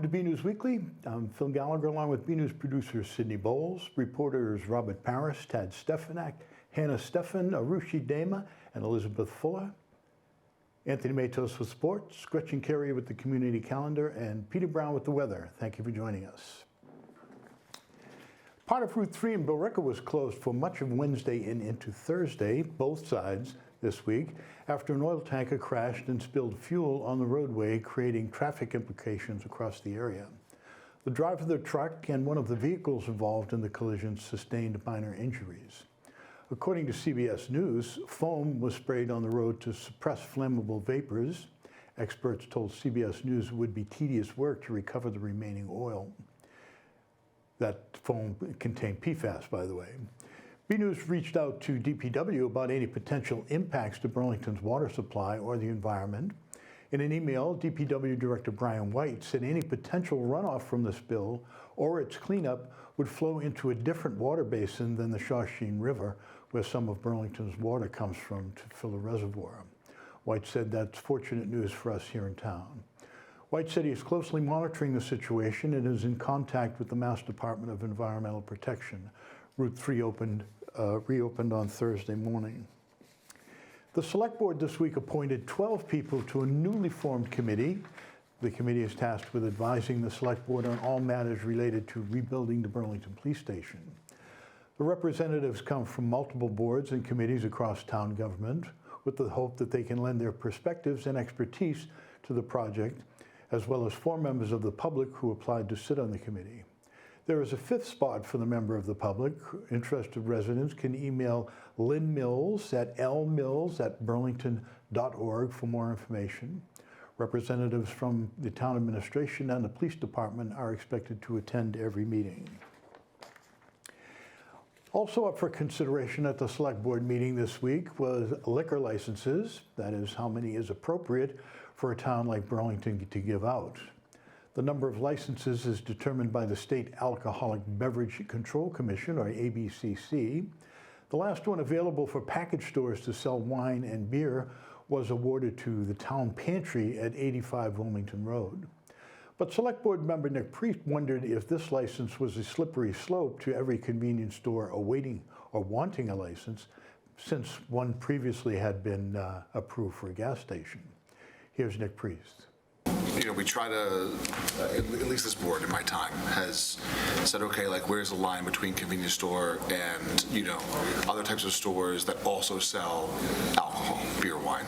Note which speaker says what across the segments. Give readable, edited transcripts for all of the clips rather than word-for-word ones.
Speaker 1: Welcome to BNEWS Weekly. I'm Phil Gallagher along with BNEWS producer Sydney Bowles, reporters Robert Paris, Tad Stefanak, Hannah Stephan, Arushi Dema, and Elizabeth Fuller. Anthony Matos with sports, Gretchen Carey with the community calendar, and Peter Brown with the weather. Thank you for joining us. Part of Route 3 in Billerica was closed for much of Wednesday and into Thursday, both sides this week, after an oil tanker crashed and spilled fuel on the roadway, creating traffic implications across the area. The driver of the truck and one of the vehicles involved in the collision sustained minor injuries. According to CBS News, foam was sprayed on the road to suppress flammable vapors. Experts told CBS News it would be tedious work to recover the remaining oil. That foam contained PFAS, by the way. BNews reached out to DPW about any potential impacts to Burlington's water supply or the environment. In an email, DPW Director Brian White said any potential runoff from the spill or its cleanup would flow into a different water basin than the Shawshene River, where some of Burlington's water comes from to fill a reservoir. White said that's fortunate news for us here in town. White said he is closely monitoring the situation and is in contact with the Mass Department of Environmental Protection. Route 3 reopened on Thursday morning. The Select Board this week appointed 12 people to a newly formed committee. The committee is tasked with advising the Select Board on all matters related to rebuilding the Burlington Police Station. The representatives come from multiple boards and committees across town government with the hope that they can lend their perspectives and expertise to the project, as well as 4 members of the public who applied to sit on the committee. There is a 5th spot for the member of the public. Interested residents can email Lynn Mills at lmills@burlington.org for more information. Representatives from the town administration and the police department are expected to attend every meeting. Also up for consideration at the Select Board meeting this week was liquor licenses. That is, how many is appropriate for a town like Burlington to give out. The number of licenses is determined by the State Alcoholic Beverage Control Commission, or ABCC. The last one available for package stores to sell wine and beer was awarded to the Town Pantry at 85 Wilmington Road. But Select Board member Nick Priest wondered if this license was a slippery slope to every convenience store awaiting or wanting a license, since one previously had been approved for a gas station. Here's Nick Priest.
Speaker 2: You know, we try to, at least this board in my time, has said, okay, like where's the line between convenience store and, you know, other types of stores that also sell alcohol, beer, wine.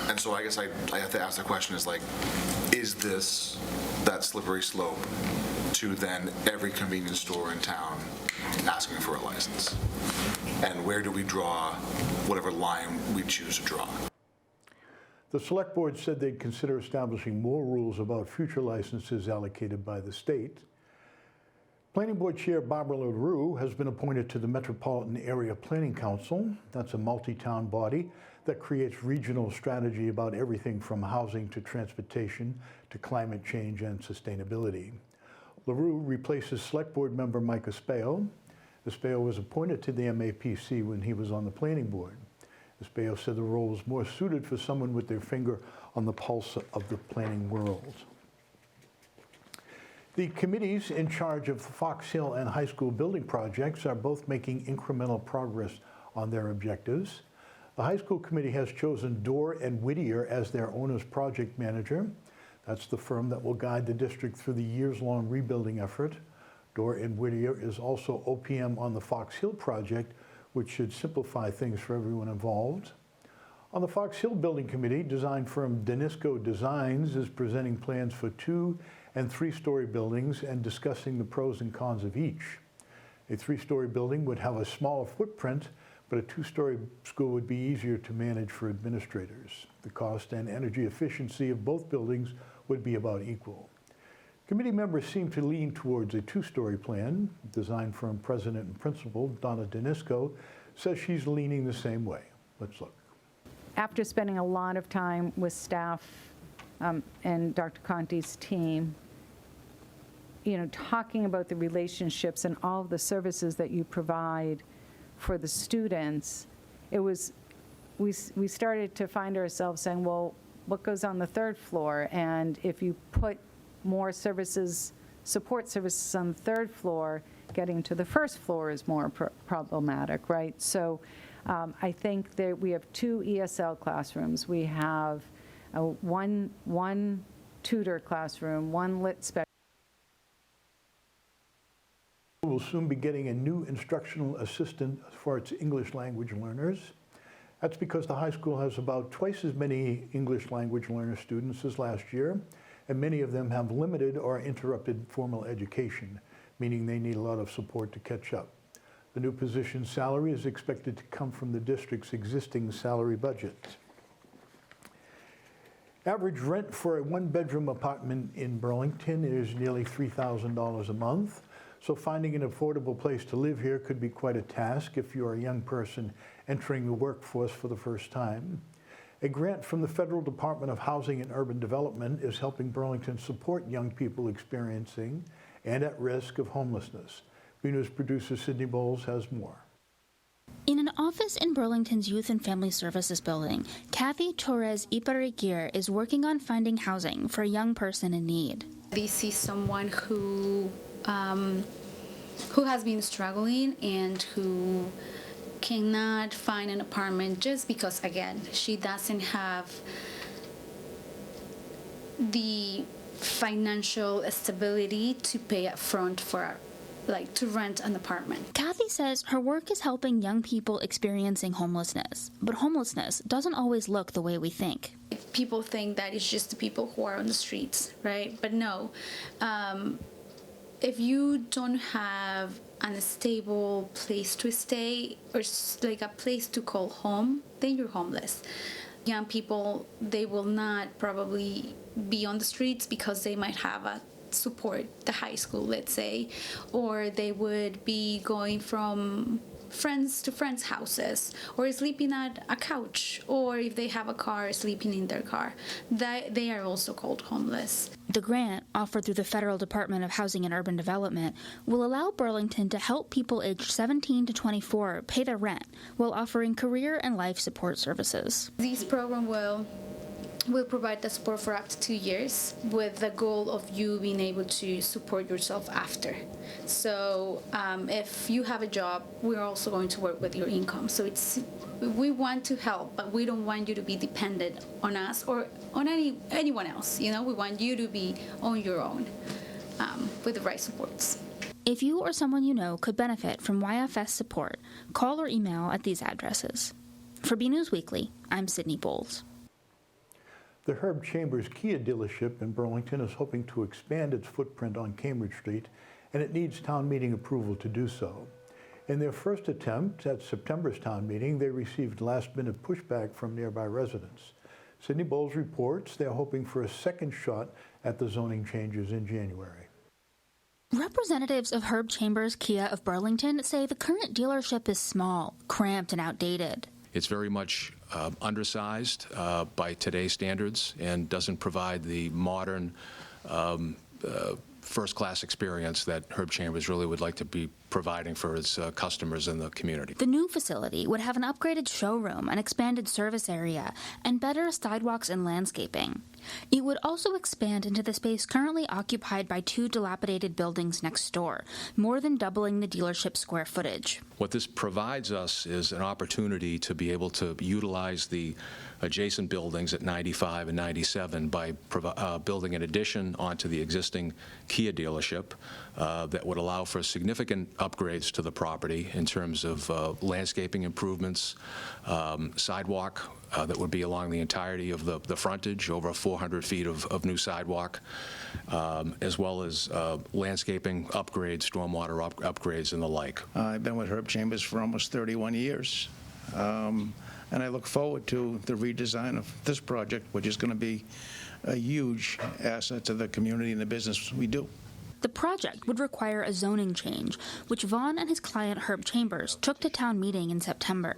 Speaker 2: And so I guess I have to ask the question is like, is this that slippery slope to then every convenience store in town asking for a license? And where do we draw whatever line we choose to draw?
Speaker 1: The Select Board said they'd consider establishing more rules about future licenses allocated by the state. Planning Board Chair Barbara LaRue has been appointed to the Metropolitan Area Planning Council. That's a multi-town body that creates regional strategy about everything from housing to transportation to climate change and sustainability. LaRue replaces Select Board member Mike Espejo. Espejo was appointed to the MAPC when he was on the Planning Board. Espejo said the role was more suited for someone with their finger on the pulse of the planning world. The committees in charge of the Fox Hill and high school building projects are both making incremental progress on their objectives. The high school committee has chosen Dorr and Whittier as their owner's project manager. That's the firm that will guide the district through the years-long rebuilding effort. Dorr and Whittier is also OPM on the Fox Hill project, which should simplify things for everyone involved. On the Fox Hill Building Committee, design firm Danisco Designs is presenting plans for 2- and 3-story buildings and discussing the pros and cons of each. A 3-story building would have a smaller footprint, but a 2-story school would be easier to manage for administrators. The cost and energy efficiency of both buildings would be about equal. Committee members seem to lean towards a 2-story plan. Design firm president and principal Donna Danisco says she's leaning the same way. Let's look.
Speaker 3: After spending a lot of time with staff and Dr. Conti's team, you know, talking about the relationships and all of the services that you provide for the students, it was, we started to find ourselves saying, well, what goes on the third floor? And if you put more services, support services on the third floor, getting to the first floor is more problematic, right? So I think that we have 2 ESL classrooms. We have one tutor classroom, 1 lit special.
Speaker 1: We'll soon be getting a new instructional assistant for its English language learners. That's because the high school has about twice as many English language learner students as last year, and many of them have limited or interrupted formal education, meaning they need a lot of support to catch up. The new position's salary is expected to come from the district's existing salary budget. Average rent for a 1-bedroom apartment in Burlington is nearly $3,000 a month, so finding an affordable place to live here could be quite a task if you're a young person entering the workforce for the first time. A grant from the Federal Department of Housing and Urban Development is helping Burlington support young people experiencing and at risk of homelessness. BNEWS producer Sydney Bowles has more.
Speaker 4: In an office in Burlington's Youth and Family Services building, Kathy Torres Ipariguir is working on finding housing for a young person in need.
Speaker 5: This is someone who has been struggling and who cannot find an apartment just because, again, she doesn't have the financial stability to pay up front for to rent an apartment.
Speaker 4: Kathy says her work is helping young people experiencing homelessness, but homelessness doesn't always look the way we think.
Speaker 5: People think that it's just the people who are on the streets, right? But no. If you don't have a stable place to stay or like a place to call home, then you're homeless. Young people, they will not probably be on the streets because they might have a support, the high school, let's say, or they would be going from friends to friends' houses, or sleeping at a couch, or if they have a car, sleeping in their car. They are also called homeless.
Speaker 4: The grant, offered through the Federal Department of Housing and Urban Development, will allow Burlington to help people aged 17 to 24 pay their rent while offering career and life support services.
Speaker 5: This program will provide the support for up to 2 years with the goal of you being able to support yourself after. So if you have a job, we're also going to work with your income. So we want to help, but we don't want you to be dependent on us or on anyone else. We want you to be on your own with the right supports.
Speaker 4: If you or someone you know could benefit from YFS support, call or email at these addresses. For BNEWS Weekly, I'm Sydney Bowles.
Speaker 1: The Herb Chambers Kia dealership in Burlington is hoping to expand its footprint on Cambridge Street, and it needs town meeting approval to do so. In their first attempt at September's town meeting, they received last-minute pushback from nearby residents. Sydney Bowles reports they're hoping for a second shot at the zoning changes in January.
Speaker 4: Representatives of Herb Chambers Kia of Burlington say the current dealership is small, cramped, and outdated.
Speaker 6: It's very much undersized by today's standards and doesn't provide the modern first-class experience that Herb Chambers really would like to be providing for its customers in the community.
Speaker 4: The new facility would have an upgraded showroom, an expanded service area, and better sidewalks and landscaping. It would also expand into the space currently occupied by 2 dilapidated buildings next door, more than doubling the dealership's square footage.
Speaker 6: What this provides us is an opportunity to be able to utilize the adjacent buildings at 95 and 97 by building an addition onto the existing Kia dealership that would allow for significant upgrades to the property in terms of landscaping improvements, sidewalk that would be along the entirety of the frontage, over 400 feet of new sidewalk, as well as landscaping upgrades, stormwater upgrades, and the like.
Speaker 7: I've been with Herb Chambers for almost 31 years, and I look forward to the redesign of this project, which is going to be a huge asset to the community and the business we do.
Speaker 4: The project would require a zoning change, which Vaughn and his client Herb Chambers took to town meeting in September.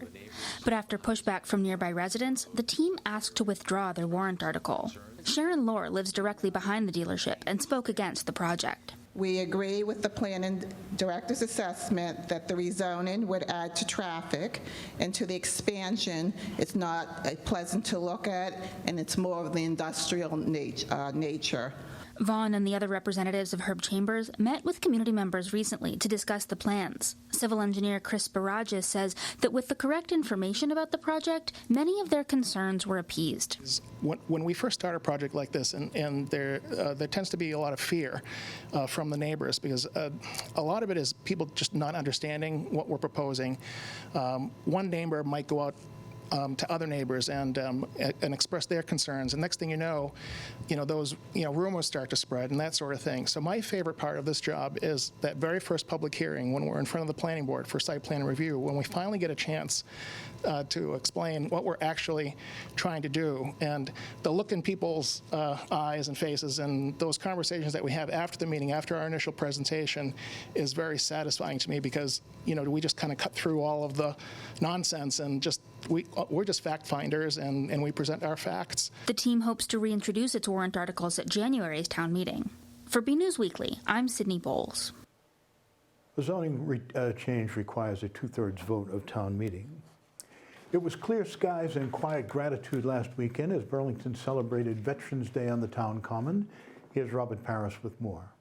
Speaker 4: But after pushback from nearby residents, the team asked to withdraw their warrant article. Sharon Lohr lives directly behind the dealership and spoke against the project.
Speaker 8: We agree with the planning director's assessment that the rezoning would add to traffic and to the expansion. It's not pleasant to look at, and it's more of the industrial nature.
Speaker 4: Vaughn and the other representatives of Herb Chambers met with community members recently to discuss the plans. Civil engineer Chris Barajas says that with the correct information about the project, many of their concerns were appeased.
Speaker 9: When we first start a project like this, and there tends to be a lot of fear from the neighbors, because a lot of it is people just not understanding what we're proposing. One neighbor might go out to other neighbors and express their concerns, and next thing you know, those rumors start to spread and that sort of thing. So my favorite part of this job is that very first public hearing when we're in front of the planning board for site plan review, when we finally get a chance to explain what we're actually trying to do, and the look in people's eyes and faces and those conversations that we have after the meeting, after our initial presentation, is very satisfying to me, because we just kind of cut through all of the nonsense and we're just fact finders, and we present our facts.
Speaker 4: The team hopes to reintroduce its warrant articles at January's town meeting. For BNEWS Weekly, I'm Sydney Bowles.
Speaker 1: The zoning change requires a 2/3 vote of town meeting. It was clear skies and quiet gratitude last weekend as Burlington celebrated Veterans Day on the town common. Here's Robert Paris with more.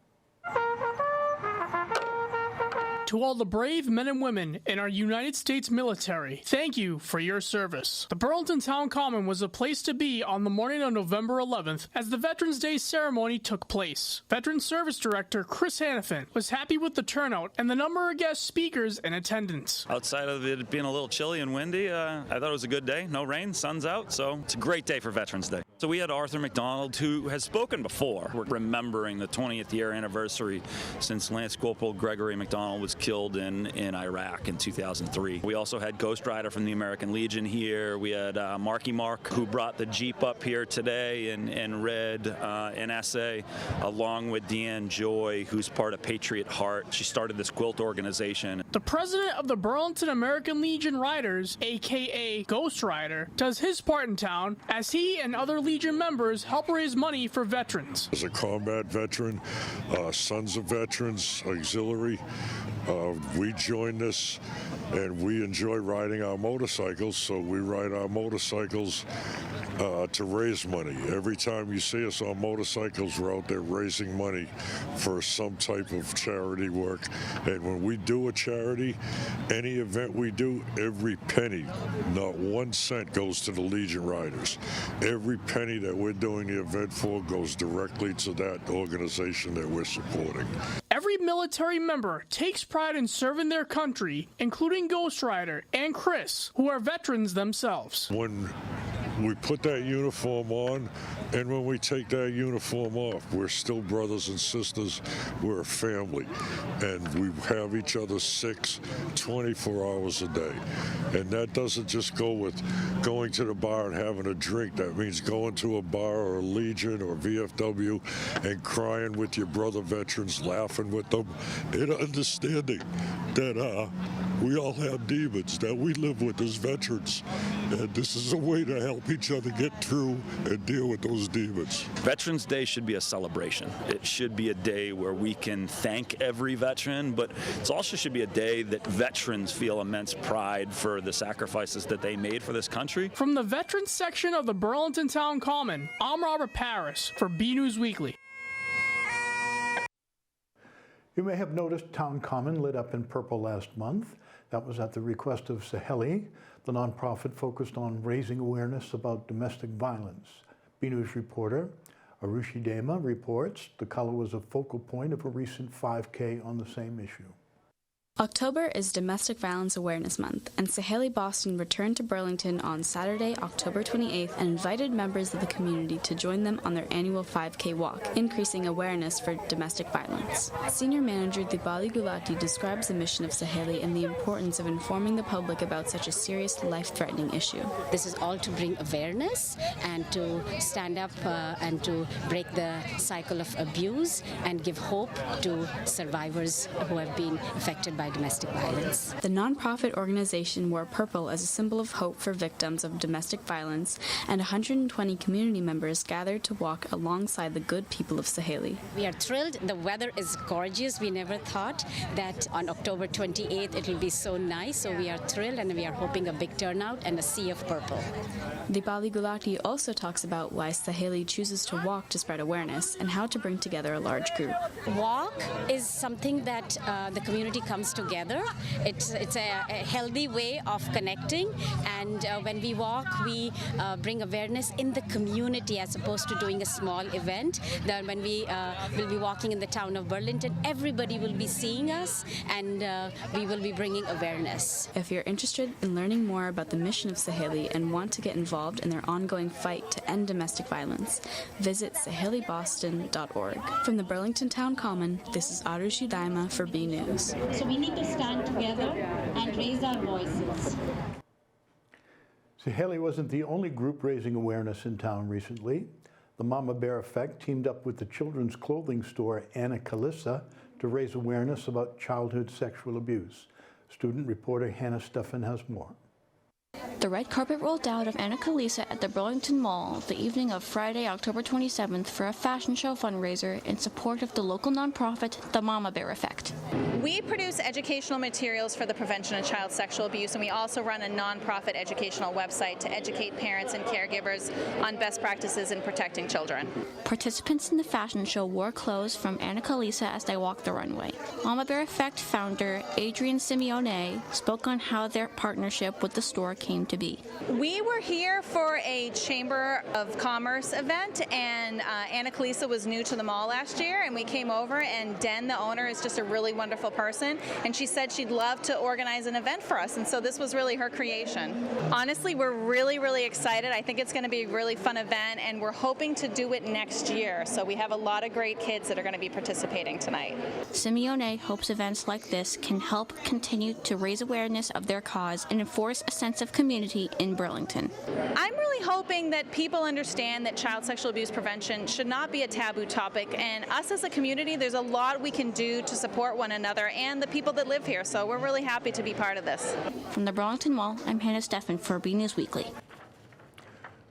Speaker 10: To all the brave men and women in our United States military, thank you for your service. The Burlington Town Common was a place to be on the morning of November 11th as the Veterans Day ceremony took place. Veteran Service Director Chris Hannafin was happy with the turnout and the number of guest speakers in attendance.
Speaker 11: Outside of it being a little chilly and windy, I thought it was a good day. No rain, sun's out, so it's a great day for Veterans Day. So we had Arthur McDonald, who has spoken before. We're remembering the 20th year anniversary since Lance Corporal Gregory McDonald was killed in Iraq in 2003. We also had Ghost Rider from the American Legion here. We had Marky Mark, who brought the Jeep up here today and read an essay, along with Deanne Joy, who's part of Patriot Heart. She started this quilt organization.
Speaker 10: The president of the Burlington American Legion Riders, a.k.a. Ghost Rider, does his part in town as he and other Legion members help raise money for veterans.
Speaker 12: As a combat veteran, Sons of Veterans Auxiliary, we joined this and we enjoy riding our motorcycles, so we ride our motorcycles to raise money. Every time you see us on motorcycles, we're out there raising money for some type of charity work. And when we do a charity, any event we do, every penny, not 1 cent, goes to the Legion Riders. Every penny that we're doing the event for goes directly to that organization that we're supporting.
Speaker 10: Every military member takes pride in serving their country, including Ghost Rider and Chris, who are veterans themselves.
Speaker 12: When we put that uniform on, and when we take that uniform off, we're still brothers and sisters. We're a family, and we have each other 24 hours a day. And that doesn't just go with going to the bar and having a drink. That means going to a bar or a Legion or VFW and crying with your brother veterans, laughing with them, and understanding that we all have demons that we live with as veterans. And this is a way to help each other get through and deal with those demons.
Speaker 11: Veterans Day should be a celebration. It should be a day where we can thank every veteran, but it also should be a day that veterans feel immense pride for the sacrifices that they made for this country.
Speaker 10: From the Veterans section of the Burlington Town Common, I'm Robert Paris for BNEWS Weekly.
Speaker 1: You may have noticed Town Common lit up in purple last month. That was at the request of Saheli, the nonprofit focused on raising awareness about domestic violence. BNews reporter Arushi Dema reports the color was a focal point of a recent 5K on the same issue.
Speaker 13: October is Domestic Violence Awareness Month, and Saheli Boston returned to Burlington on Saturday, October 28th, and invited members of the community to join them on their annual 5K walk, increasing awareness for domestic violence. Senior Manager Dibali Gulati describes the mission of Saheli and the importance of informing the public about such a serious, life-threatening issue.
Speaker 14: This is all to bring awareness and to stand up and to break the cycle of abuse and give hope to survivors who have been affected by by domestic violence.
Speaker 13: The nonprofit organization wore purple as a symbol of hope for victims of domestic violence, and 120 community members gathered to walk alongside the good people of Saheli.
Speaker 14: We are thrilled. The weather is gorgeous. We never thought that on October 28th it will be so nice, so we are thrilled and we are hoping a big turnout and a sea of purple.
Speaker 13: Dipali Gulati also talks about why Saheli chooses to walk to spread awareness and how to bring together a large group.
Speaker 14: Walk is something that the community comes together. It's a healthy way of connecting, and when we walk, we bring awareness in the community as opposed to doing a small event. Then when we will be walking in the town of Burlington, everybody will be seeing us, and we will be bringing awareness.
Speaker 13: If you're interested in learning more about the mission of Saheli and want to get involved in their ongoing fight to end domestic violence, visit saheliboston.org. From the Burlington Town Common, this is Arushi Daima for BNEWS.
Speaker 15: So we need to stand together and raise our voices.
Speaker 1: Saheli wasn't the only group raising awareness in town recently. The Mama Bear Effect teamed up with the children's clothing store Anna Kalissa to raise awareness about childhood sexual abuse. Student reporter Hannah Steffen has more.
Speaker 16: The red carpet rolled out of Anna Kalissa at the Burlington Mall the evening of Friday, October 27th for a fashion show fundraiser in support of the local nonprofit, the Mama Bear Effect.
Speaker 17: We produce educational materials for the prevention of child sexual abuse, and we also run a nonprofit educational website to educate parents and caregivers on best practices in protecting children.
Speaker 16: Participants in the fashion show wore clothes from Anna Kalissa as they walked the runway. Mama Bear Effect founder Adrian Simeone spoke on how their partnership with the store came to be.
Speaker 17: We were here for a Chamber of Commerce event, and Anna Kalissa was new to the mall last year, and we came over, and Den, the owner, is just a really wonderful person, and she said she'd love to organize an event for us, and so this was really her creation. Honestly, we're really, really excited. I think it's going to be a really fun event, and we're hoping to do it next year, so we have a lot of great kids that are going to be participating tonight.
Speaker 16: Simeone hopes events like this can help continue to raise awareness of their cause and enforce a sense of community in Burlington.
Speaker 17: I'm really hoping that people understand that child sexual abuse prevention should not be a taboo topic, and us as a community, there's a lot we can do to support one another and the people that live here, so we're really happy to be part of this.
Speaker 16: From the Burlington Mall, I'm Hannah Steffen for BNEWS Weekly.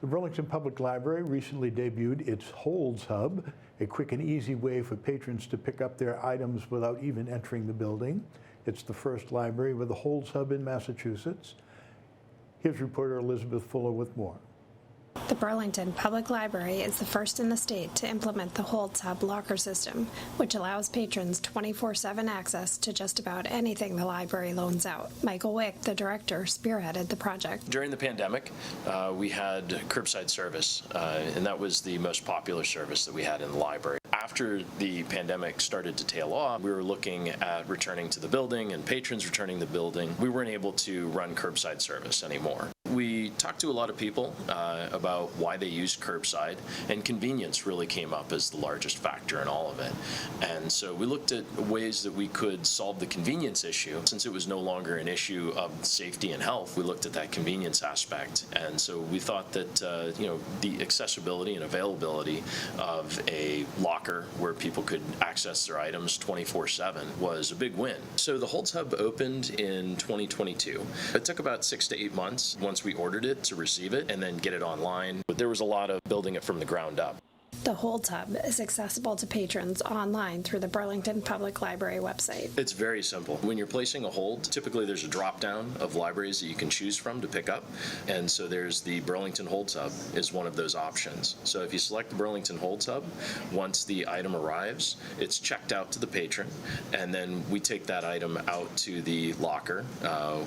Speaker 1: The Burlington Public Library recently debuted its Holds Hub, a quick and easy way for patrons to pick up their items without even entering the building. It's the first library with a Holds Hub in Massachusetts. Here's reporter Elizabeth Fuller with more.
Speaker 18: The Burlington Public Library is the first in the state to implement the Holds Hub locker system, which allows patrons 24/7 access to just about anything the library loans out. Michael Wick, the director, spearheaded the project.
Speaker 19: During the pandemic, we had curbside service, and that was the most popular service that we had in the library. After the pandemic started to tail off, we were looking at returning to the building and patrons returning to the building. We weren't able to run curbside service anymore. We talked to a lot of people about why they used curbside, and convenience really came up as the largest factor in all of it. And so we looked at ways that we could solve the convenience issue. Since it was no longer an issue of safety and health, we looked at that convenience aspect. And so we thought that the accessibility and availability of a locker where people could access their items 24/7 was a big win. So the Holds Hub opened in 2022. It took about 6 to 8 months once we ordered it to receive it and then get it online. But there was a lot of building it from the ground up.
Speaker 18: The Holds Hub is accessible to patrons online through the Burlington Public Library website.
Speaker 19: It's very simple. When you're placing a hold, typically there's a drop-down of libraries that you can choose from to pick up, and so there's the Burlington Holds Hub is one of those options. So if you select the Burlington Holds Hub, once the item arrives, it's checked out to the patron, and then we take that item out to the locker.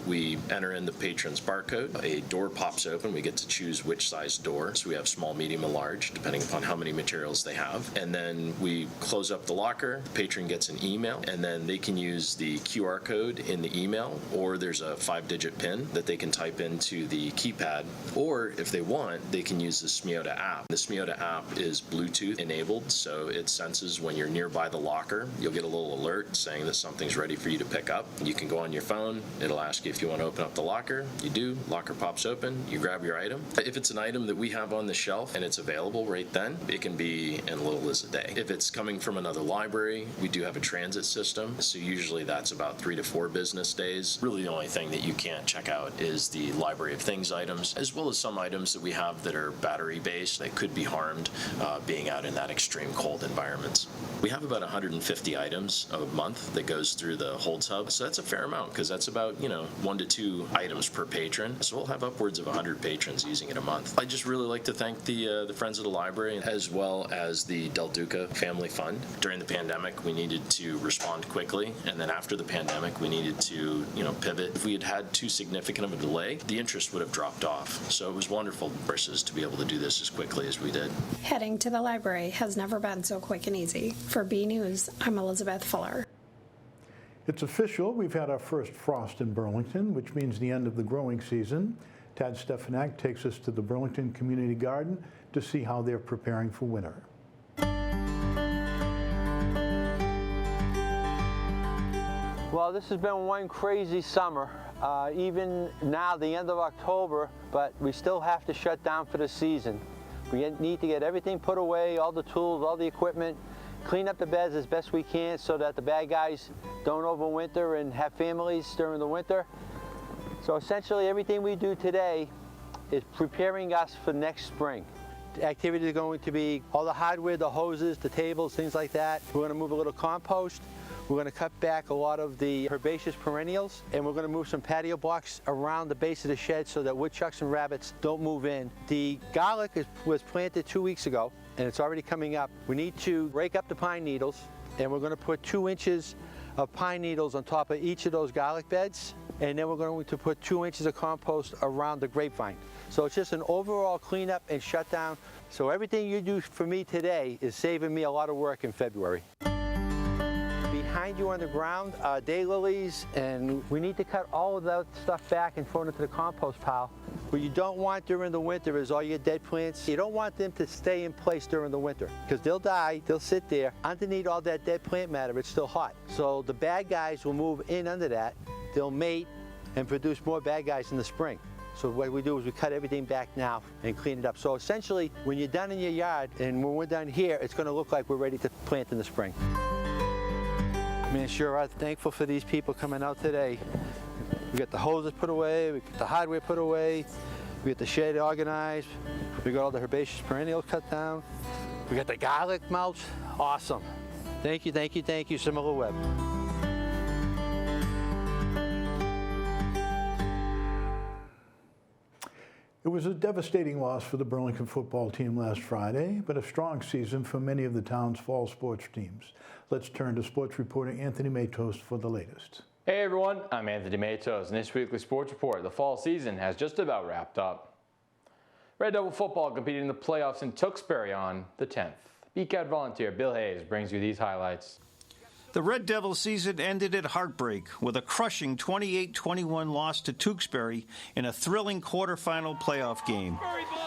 Speaker 19: We enter in the patron's barcode. A door pops open. We get to choose which size door. So we have small, medium, and large, depending upon how many materials they have. And then we close up the locker. The patron gets an email, and then they can use the QR code in the email, or there's a 5-digit PIN that they can type into the keypad, or if they want, they can use the Smiota app. The Smiota app is Bluetooth enabled, so it senses when you're nearby the locker. You'll get a little alert saying that something's ready for you to pick up. You can go on your phone. It'll ask you if you want to open up the locker. You do. Locker pops open. You grab your item. If it's an item that we have on the shelf and it's available right then, it can can be in little as a day. If it's coming from another library, we do have a transit system, so usually that's about 3 to 4 business days. Really the only thing that you can't check out is the library of things items, as well as some items that we have that are battery-based that could be harmed being out in that extreme cold environments. We have about 150 items a month that goes through the Holds Hub, so that's a fair amount because that's about 1 to 2 items per patron. So we'll have upwards of 100 patrons using it a month. I'd just really like to thank the Friends of the Library as well as the Del Duca Family Fund. During the pandemic, we needed to respond quickly, and then after the pandemic, we needed to pivot. If we had had too significant of a delay, the interest would have dropped off. So it was wonderful versus to be able to do this as quickly as we did.
Speaker 18: Heading to the library has never been so quick and easy. For BNews, I'm Elizabeth Fuller.
Speaker 1: It's official. We've had our first frost in Burlington, which means the end of the growing season. Tad Stefanak takes us to the Burlington Community Garden to see how they're preparing for winter.
Speaker 20: Well, this has been one crazy summer. Even now, the end of October, but we still have to shut down for the season. We need to get everything put away, all the tools, all the equipment, clean up the beds as best we can so that the bad guys don't overwinter and have families during the winter. So essentially everything we do today is preparing us for next spring. The activities are going to be all the hardware, the hoses, the tables, things like that. We're going to move a little compost. We're going to cut back a lot of the herbaceous perennials, and we're going to move some patio blocks around the base of the shed so that woodchucks and rabbits don't move in. The garlic was planted 2 weeks ago, and it's already coming up. We need to rake up the pine needles, and we're going to put 2 inches of pine needles on top of each of those garlic beds, and then we're going to put 2 inches of compost around the grapevine. So it's just an overall cleanup and shutdown. So everything you do for me today is saving me a lot of work in February. Behind you on the ground are daylilies, and we need to cut all of that stuff back and throw it into the compost pile. What you don't want during the winter is all your dead plants. You don't want them to stay in place during the winter because they'll die, they'll sit there. Underneath all that dead plant matter, it's still hot. So the bad guys will move in under that, they'll mate and produce more bad guys in the spring. So what we do is we cut everything back now and clean it up. So essentially, when you're done in your yard and when we're done here, it's going to look like we're ready to plant in the spring. I mean, sure are thankful for these people coming out today. We got the hoses put away, we got the hardware put away, we got the shed organized, we got all the herbaceous perennials cut down, we got the garlic mulch. Awesome. Thank you, thank you, thank you, Similar Web.
Speaker 1: It was a devastating loss for the Burlington football team last Friday, but a strong season for many of the town's fall sports teams. Let's turn to sports reporter Anthony Matos for the latest.
Speaker 21: Hey everyone, I'm Anthony Matos, and this weekly sports report, the fall season has just about wrapped up. Red Devil football competed in the playoffs in Tewksbury on the 10th. BCAT volunteer Bill Hayes brings you these highlights.
Speaker 22: The Red Devil season ended at heartbreak with a crushing 28-21 loss to Tewksbury in a thrilling quarterfinal playoff game.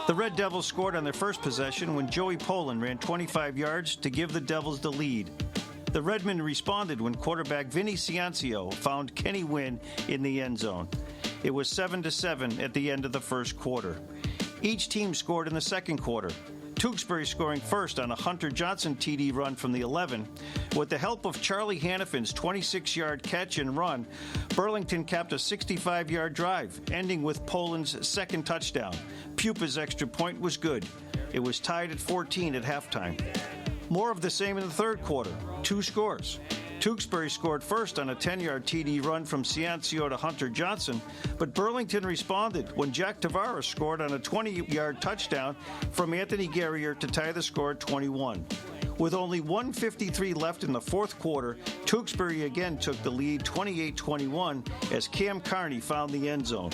Speaker 22: The Red Devils scored on their first possession when Joey Poland ran 25 yards to give the Devils the lead. The Redmen responded when quarterback Vinny Ciancio found Kenny Wynn in the end zone. It was 7-7 at the end of the first quarter. Each team scored in the second quarter. Tewksbury scoring first on a Hunter Johnson TD run from the 11. With the help of Charlie Hannafin's 26-yard catch and run, Burlington capped a 65-yard drive, ending with Poland's second touchdown. Pupa's extra point was good. It was tied at 14 at halftime. More of the same in the third quarter. 2 scores. Tewksbury scored first on a 10-yard TD run from Ciancio to Hunter Johnson, but Burlington responded when Jack Tavares scored on a 20-yard touchdown from Anthony Guerrier to tie the score at 21. With only 1:53 left in the fourth quarter, Tewksbury again took the lead 28-21 as Cam Carney found the end zone.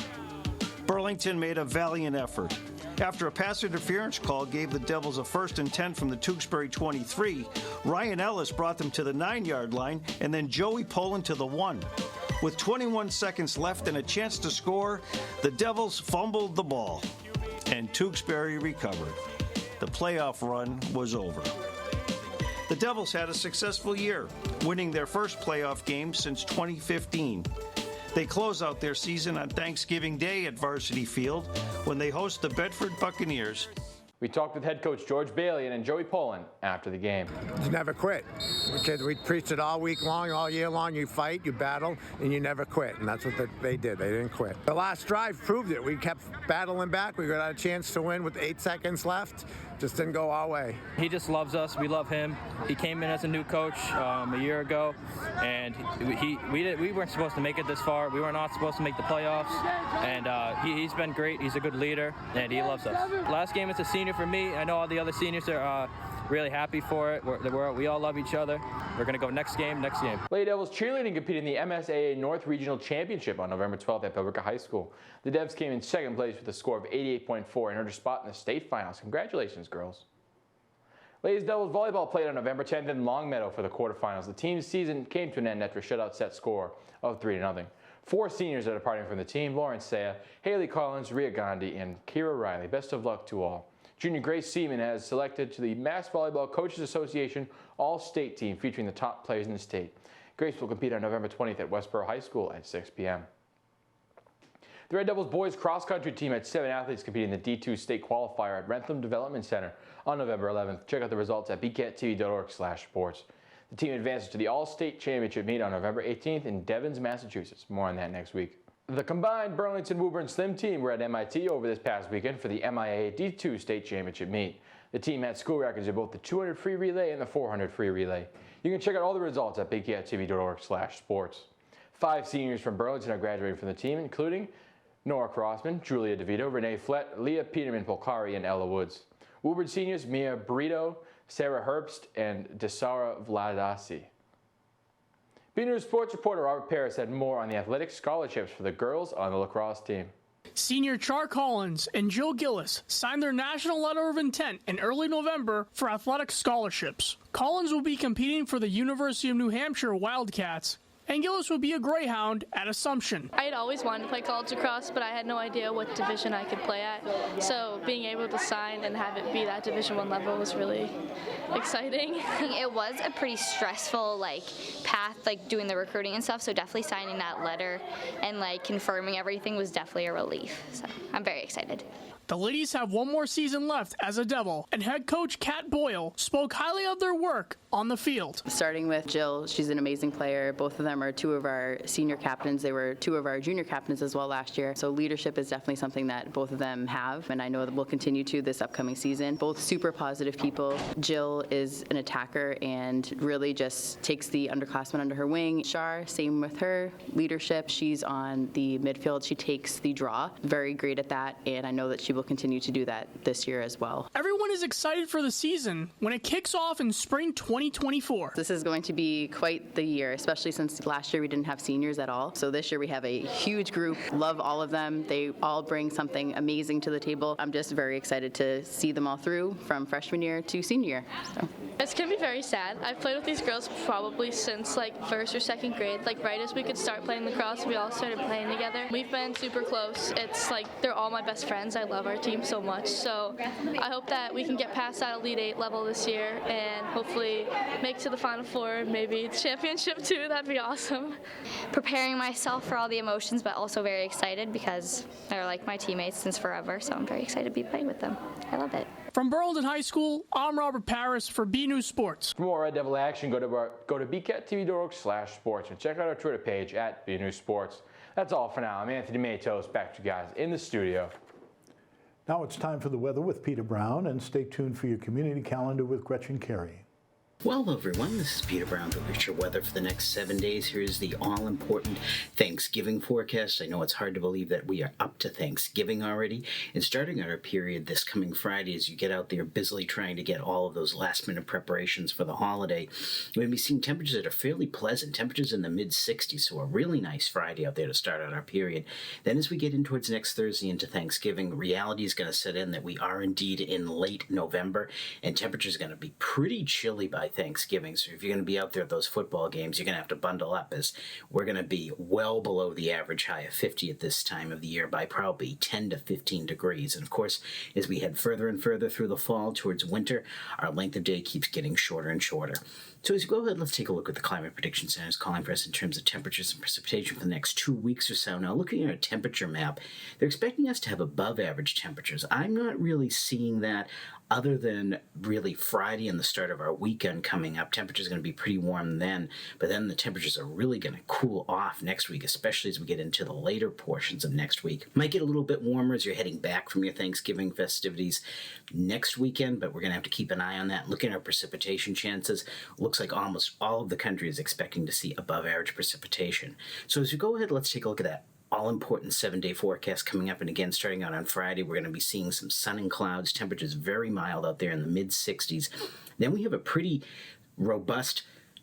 Speaker 22: Burlington made a valiant effort. After a pass interference call gave the Devils a 1st and 10 from the Tewksbury 23, Ryan Ellis brought them to the 9-yard line and then Joey Poland to the 1. With 21 seconds left and a chance to score, the Devils fumbled the ball, and Tewksbury recovered. The playoff run was over. The Devils had a successful year, winning their first playoff game since 2015. They close out their season on Thanksgiving Day at Varsity Field when they host the Bedford Buccaneers.
Speaker 21: We talked with head coach George Bailey and Joey Poland after the game.
Speaker 2: You never quit. Because we preached it all week long, all year long. You fight, you battle, and you never quit. And that's what they did. They didn't quit. The last drive proved it. We kept battling back. We got a chance to win with 8 seconds left. Just didn't go our way.
Speaker 3: He just loves us. We love him. He came in as a new coach a year ago, and we weren't supposed to make it this far. We were not supposed to make the playoffs, and he's been great. He's a good leader, and he loves us. Last game is a senior for me. I know all the other seniors are really happy for it. We all love each other. We're going to go next game.
Speaker 21: Lady Devils cheerleading competed in the MSAA North Regional Championship on November 12th at Billerica High School. The Devs came in second place with a score of 88.4 and earned a spot in the state finals. Congratulations, girls. Ladies Devils volleyball played on November 10th in Longmeadow for the quarterfinals. The team's season came to an end after a shutout set score of 3-0. 4 seniors are departing from the team: Lauren Saya, Haley Collins, Ria Gandhi, and Kira Riley. Best of luck to all. Junior Grace Seaman has selected to the Mass Volleyball Coaches Association All-State Team featuring the top players in the state. Grace will compete on November 20th at Westboro High School at 6 p.m. The Red Devils boys cross-country team had 7 athletes competing in the D2 state qualifier at Rentham Development Center on November 11th. Check out the results at bcattv.org/sports. The team advances to the All-State Championship meet on November 18th in Devens, Massachusetts. More on that next week. The combined Burlington-Woburn Slim team were at MIT over this past weekend for the MIA D2 State Championship meet. The team had school records in both the 200 free relay and the 400 free relay. You can check out all the results at bcattv.org/sports. 5 seniors from Burlington are graduating from the team, including Nora Crossman, Julia DeVito, Renee Flett, Leah Peterman-Polcari, and Ella Woods. Woburn seniors Mia Brito, Sarah Herbst, and Desara Vladasi. BNEWS sports reporter Robert Paris had more on the athletic scholarships for the girls on the lacrosse team.
Speaker 10: Senior Char Collins and Jill Gillis signed their national letter of intent in early November for athletic scholarships. Collins will be competing for the University of New Hampshire Wildcats, and Gillis will be a Greyhound at Assumption.
Speaker 23: I had always wanted to play college lacrosse, but I had no idea what division I could play at. So being able to sign and have it be that Division I level was really exciting.
Speaker 24: It was a pretty stressful path, doing the recruiting and stuff. So definitely signing that letter and confirming everything was definitely a relief. So I'm very excited.
Speaker 10: The ladies have one more season left as a Devil, and head coach Kat Boyle spoke highly of their work on the field.
Speaker 25: Starting with Jill, she's an amazing player. Both of them are 2 of our senior captains. They were 2 of our junior captains as well last year. So leadership is definitely something that both of them have, and I know that we'll continue to this upcoming season. Both super positive people. Jill is an attacker and really just takes the underclassmen under her wing. Shar, same with her. Leadership, she's on the midfield. She takes the draw. Very great at that, and I know that she will continue to do that this year as well.
Speaker 10: Everyone is excited for the season when it kicks off in spring 2024.
Speaker 25: This is going to be quite the year, especially since last year we didn't have seniors at all. So this year we have a huge group. Love all of them. They all bring something amazing to the table. I'm just very excited to see them all through from freshman year to senior year. So.
Speaker 23: It's going to be very sad. I've played with these girls probably since 1st or 2nd grade. Right as we could start playing lacrosse, we all started playing together. We've been super close. It's they're all my best friends. I love our team so much. So I hope that we can get past that Elite 8 level this year and hopefully make to the Final Four, maybe championship too. That'd be awesome.
Speaker 24: Preparing myself for all the emotions, but also very excited because they're my teammates since forever. So I'm very excited to be playing with them. I love it.
Speaker 10: From Burlington High School, I'm Robert Paris for BNEWS Sports.
Speaker 21: For more Red Devil action, go to bcattv.org/sports and check out our Twitter page at BNEWS Sports. That's all for now. I'm Anthony Matos. Back to you guys in the studio.
Speaker 1: Now it's time for the weather with Peter Brown, and stay tuned for your community calendar with Gretchen Carey.
Speaker 26: Well, everyone, this is Peter Brown with your weather for the next 7 days. Here's the all-important Thanksgiving forecast. I know it's hard to believe that we are up to Thanksgiving already, and starting our period this coming Friday as you get out there busily trying to get all of those last-minute preparations for the holiday. We're going to be seeing temperatures that are fairly pleasant, temperatures in the mid-60s, so a really nice Friday out there to start out our period. Then as we get in towards next Thursday into Thanksgiving, reality is going to set in that we are indeed in late November, and temperatures are going to be pretty chilly by by Thanksgiving. So if you're going to be out there at those football games, you're going to have to bundle up, as we're going to be well below the average high of 50 at this time of the year by probably 10 to 15 degrees. And of course, as we head further and further through the fall towards winter, our length of day keeps getting shorter and shorter. So as we go ahead, let's take a look at the Climate Prediction Center is calling for us in terms of temperatures and precipitation for the next 2 weeks or so. Now, looking at our temperature map, they're expecting us to have above average temperatures. I'm not really seeing that other than really Friday and the start of our weekend coming up. Temperatures are going to be pretty warm then, but then the temperatures are really going to cool off next week, especially as we get into the later portions of next week. Might get a little bit warmer as you're heading back from your Thanksgiving festivities next weekend, but we're going to have to keep an eye on that. Looking at our precipitation chances, looks like almost all of the country is expecting to see above average precipitation. So as we go ahead, let's take a look at that all-important 7-day forecast coming up. And again, starting out on Friday, we're going to be seeing some sun and clouds, temperatures very mild out there in the mid-60s. Then we have a pretty robust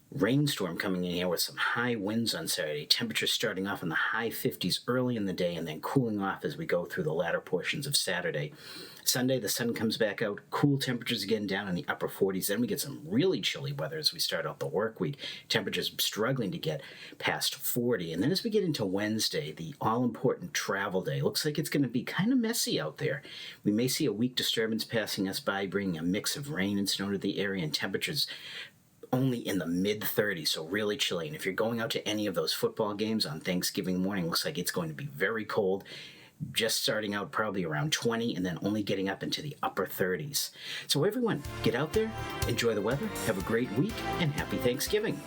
Speaker 26: rainstorm coming in here with some high winds on Saturday. Temperatures starting off in the high 50s early in the day and then cooling off as we go through the latter portions of Saturday. Sunday, the sun comes back out, cool temperatures again down in the upper 40s. Then we get some really chilly weather as we start out the work week. Temperatures struggling to get past 40. And then as we get into Wednesday, the all-important travel day, looks like it's going to be kind of messy out there. We may see a weak disturbance passing us by, bringing a mix of rain and snow to the area, and temperatures only in the mid-30s, so really chilly. And if you're going out to any of those football games on Thanksgiving morning, looks like it's going to be very cold, just starting out probably around 20 and then only getting up into the upper 30s. So everyone, get out there, enjoy the weather, have a great week, and happy Thanksgiving.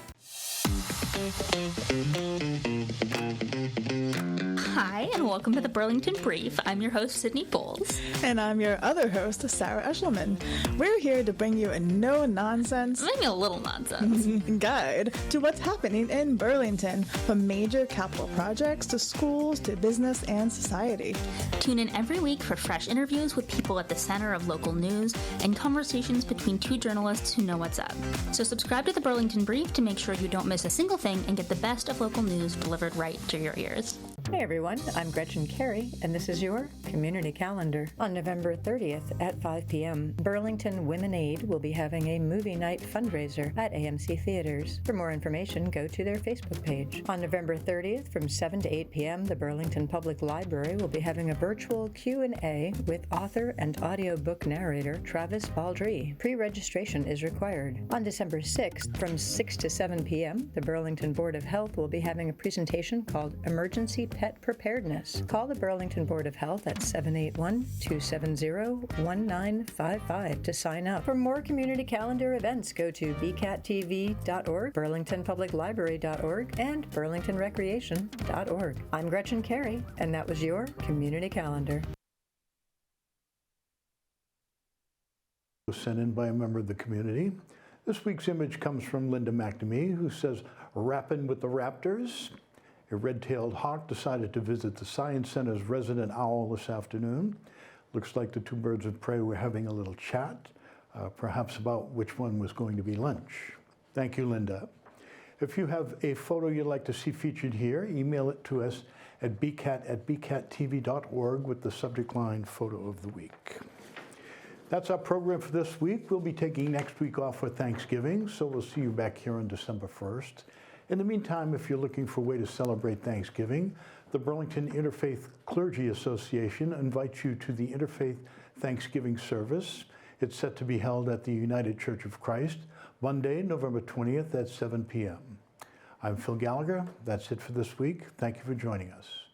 Speaker 16: Hi, and welcome to the Burlington Brief. I'm your host, Sydney Bowles.
Speaker 4: And I'm your other host, Sarah Eshelman. We're here to bring you a no-nonsense,
Speaker 16: maybe a little nonsense,
Speaker 4: guide to what's happening in Burlington, from major capital projects to schools to business and society.
Speaker 16: Tune in every week for fresh interviews with people at the center of local news and conversations between two journalists who know what's up. So subscribe to the Burlington Brief to make sure you don't miss a single thing and get the best of local news delivered right to your ears.
Speaker 5: Hey everyone, I'm Gretchen Carey, and this is your Community Calendar. On November 30th at 5 p.m., Burlington Women Aid will be having a movie night fundraiser at AMC Theaters. For more information, go to their Facebook page. On November 30th from 7 to 8 p.m., the Burlington Public Library will be having a virtual Q&A with author and audiobook narrator Travis Baldry. Pre-registration is required. On December 6th from 6 to 7 p.m., the Burlington Board of Health will be having a presentation called Emergency Pet Preparedness. Call the Burlington Board of Health at 781-270-1955 to sign up. For more community calendar events, go to bcattv.org, burlingtonpubliclibrary.org, and burlingtonrecreation.org. I'm Gretchen Carey, and that was your Community Calendar.
Speaker 1: Sent in by a member of the community. This week's image comes from Linda McNamee, who says, "Rapping with the Raptors." A red-tailed hawk decided to visit the Science Center's resident owl this afternoon. Looks like the two birds of prey were having a little chat, perhaps about which one was going to be lunch. Thank you, Linda. If you have a photo you'd like to see featured here, email it to us at bcat@bcattv.org with the subject line Photo of the Week. That's our program for this week. We'll be taking next week off for Thanksgiving, so we'll see you back here on December 1st. In the meantime, if you're looking for a way to celebrate Thanksgiving, the Burlington Interfaith Clergy Association invites you to the Interfaith Thanksgiving service. It's set to be held at the United Church of Christ, Monday, November 20th at 7 p.m. I'm Phil Gallagher. That's it for this week. Thank you for joining us.